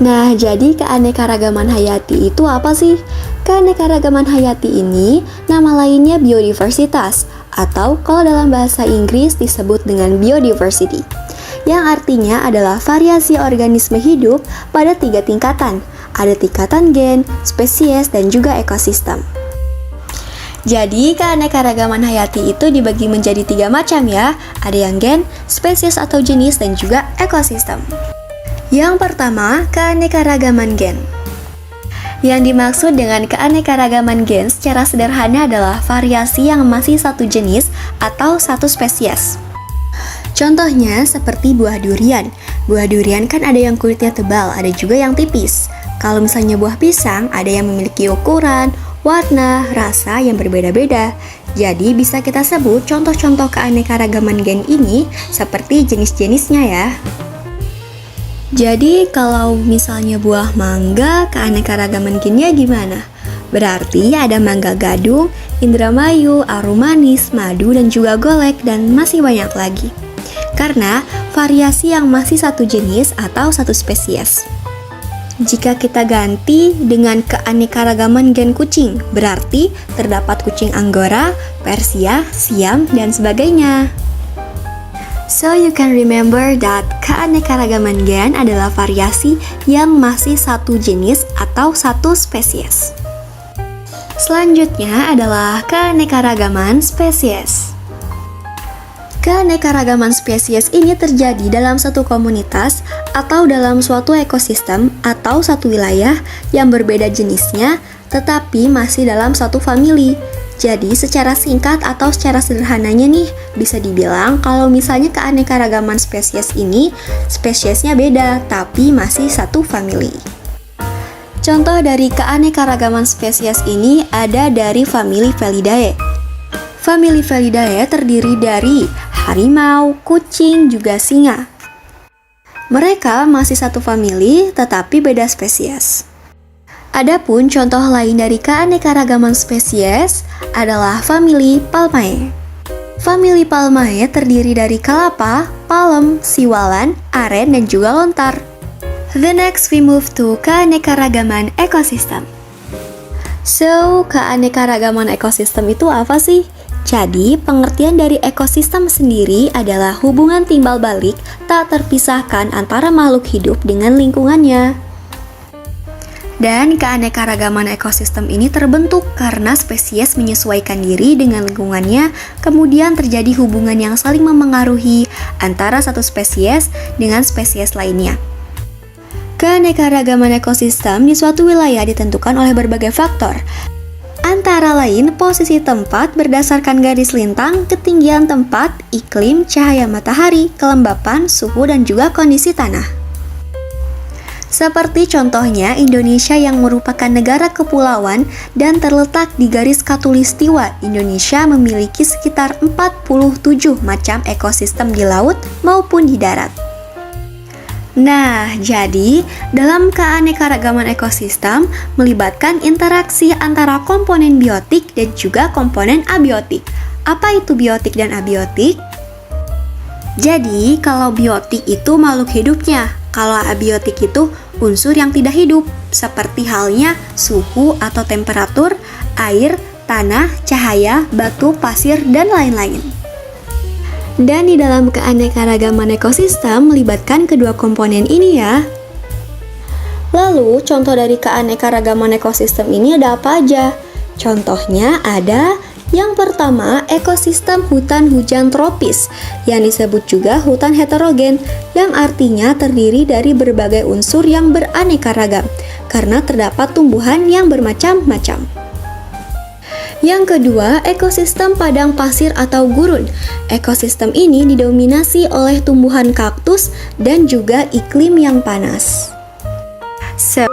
Nah, jadi keanekaragaman hayati itu apa sih? Keanekaragaman hayati ini nama lainnya biodiversitas, atau kalau dalam bahasa Inggris disebut dengan biodiversity, yang artinya adalah variasi organisme hidup pada 3 tingkatan. Ada tingkatan gen, spesies, dan juga ekosistem. Jadi, keanekaragaman hayati itu dibagi menjadi 3 macam ya. Ada yang gen, spesies atau jenis, dan juga ekosistem. Yang pertama, keanekaragaman gen. Yang dimaksud dengan keanekaragaman gen secara sederhana adalah variasi yang masih satu jenis atau satu spesies. Contohnya seperti buah durian. Buah durian kan ada yang kulitnya tebal, ada juga yang tipis. Kalau misalnya buah pisang, ada yang memiliki ukuran, warna, rasa yang berbeda-beda. Jadi bisa kita sebut contoh-contoh keanekaragaman gen ini seperti jenis-jenisnya ya. Jadi kalau misalnya buah mangga, keanekaragaman gennya gimana? Berarti ada mangga gadung, indramayu, arum manis, madu, dan juga golek, dan masih banyak lagi. Karena variasi yang masih satu jenis atau satu spesies. Jika kita ganti dengan keanekaragaman gen kucing, berarti terdapat kucing Angora, Persia, Siam, dan sebagainya. So you can remember that keanekaragaman gen adalah variasi yang masih satu jenis atau satu spesies. Selanjutnya adalah keanekaragaman spesies. Keanekaragaman spesies ini terjadi dalam satu komunitas atau dalam suatu ekosistem atau satu wilayah yang berbeda jenisnya tetapi masih dalam satu famili. Jadi secara singkat atau secara sederhananya nih bisa dibilang kalau misalnya keanekaragaman spesies ini spesiesnya beda tapi masih satu famili. Contoh dari keanekaragaman spesies ini ada dari famili Felidae. Famili Felidae terdiri dari harimau, kucing, juga singa. Mereka masih satu famili tetapi beda spesies. Adapun contoh lain dari keanekaragaman spesies adalah famili Palmae. Famili Palmae terdiri dari kelapa, palem, siwalan, aren, dan juga lontar. The next we move to keanekaragaman ekosistem. So, keanekaragaman ekosistem itu apa sih? Jadi, pengertian dari ekosistem sendiri adalah hubungan timbal balik tak terpisahkan antara makhluk hidup dengan lingkungannya. Dan keanekaragaman ekosistem ini terbentuk karena spesies menyesuaikan diri dengan lingkungannya, kemudian terjadi hubungan yang saling memengaruhi antara satu spesies dengan spesies lainnya. Keanekaragaman ekosistem di suatu wilayah ditentukan oleh berbagai faktor, antara lain posisi tempat berdasarkan garis lintang, ketinggian tempat, iklim, cahaya matahari, kelembapan, suhu, dan juga kondisi tanah. Seperti contohnya Indonesia yang merupakan negara kepulauan dan terletak di garis khatulistiwa, Indonesia memiliki sekitar 47 macam ekosistem di laut maupun di darat. Nah, jadi dalam keanekaragaman ekosistem melibatkan interaksi antara komponen biotik dan juga komponen abiotik. Apa itu biotik dan abiotik? Jadi, kalau biotik itu makhluk hidupnya, kalau abiotik itu unsur yang tidak hidup, seperti halnya suhu atau temperatur, air, tanah, cahaya, batu, pasir, dan lain-lain. Dan di dalam keanekaragaman ekosistem melibatkan kedua komponen ini ya. Lalu, contoh dari keanekaragaman ekosistem ini ada apa aja? Contohnya ada yang pertama, ekosistem hutan hujan tropis, yang disebut juga hutan heterogen, yang artinya terdiri dari berbagai unsur yang beraneka ragam, karena terdapat tumbuhan yang bermacam-macam. Yang kedua, ekosistem padang pasir atau gurun. Ekosistem ini didominasi oleh tumbuhan kaktus dan juga iklim yang panas. So,